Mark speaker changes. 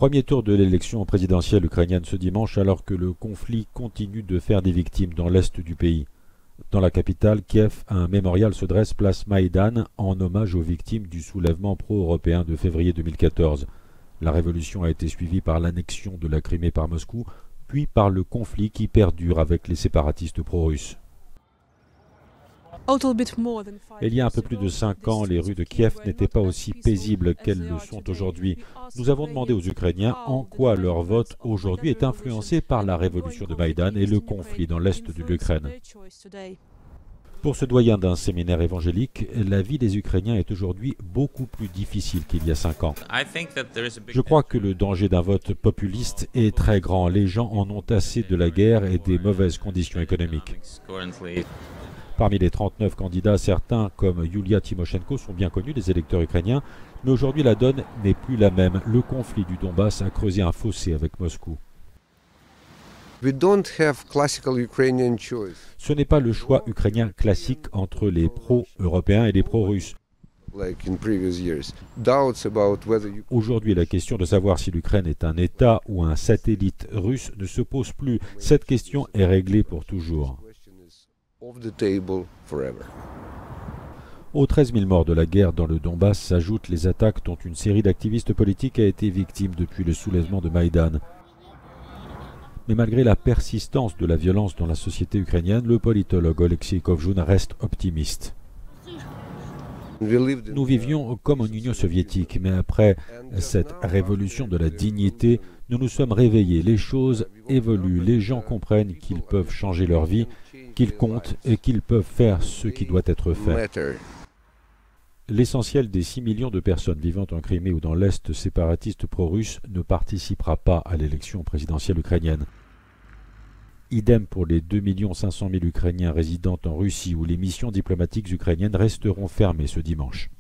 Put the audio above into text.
Speaker 1: Premier tour de l'élection présidentielle ukrainienne ce dimanche alors que le conflit continue de faire des victimes dans l'est du pays. Dans la capitale, Kiev, un mémorial se dresse place Maïdan en hommage aux victimes du soulèvement pro-européen de février 2014. La révolution a été suivie par l'annexion de la Crimée par Moscou, puis par le conflit qui perdure avec les séparatistes pro-russes. Il y a un peu plus de 5 ans, les rues de Kiev n'étaient pas aussi paisibles qu'elles le sont aujourd'hui. Nous avons demandé aux Ukrainiens en quoi leur vote aujourd'hui est influencé par la révolution de Maïdan et le conflit dans l'est de l'Ukraine. Pour ce doyen d'un séminaire évangélique, la vie des Ukrainiens est aujourd'hui beaucoup plus difficile qu'il y a 5 ans. Je crois que le danger d'un vote populiste est très grand. Les gens en ont assez de la guerre et des mauvaises conditions économiques. Parmi les 39 candidats, certains, comme Yulia Tymoshenko, sont bien connus des électeurs ukrainiens, mais aujourd'hui la donne n'est plus la même. Le conflit du Donbass a creusé un fossé avec Moscou. Ce n'est pas le choix ukrainien classique entre les pro-européens et les pro-russes. Aujourd'hui, la question de savoir si l'Ukraine est un État ou un satellite russe ne se pose plus. Cette question est réglée pour toujours. Aux 13 000 morts de la guerre dans le Donbass s'ajoutent les attaques dont une série d'activistes politiques a été victime depuis le soulèvement de Maïdan. Mais malgré la persistance de la violence dans la société ukrainienne, le politologue Oleksiy Kovjoun reste optimiste. Nous vivions comme en Union soviétique, mais après cette révolution de la dignité, nous nous sommes réveillés. Les choses évoluent, les gens comprennent qu'ils peuvent changer leur vie, qu'ils comptent et qu'ils peuvent faire ce qui doit être fait. L'essentiel des 6 millions de personnes vivant en Crimée ou dans l'Est séparatiste pro-russe ne participera pas à l'élection présidentielle ukrainienne. Idem pour les 2 500 000 Ukrainiens résidant en Russie où les missions diplomatiques ukrainiennes resteront fermées ce dimanche.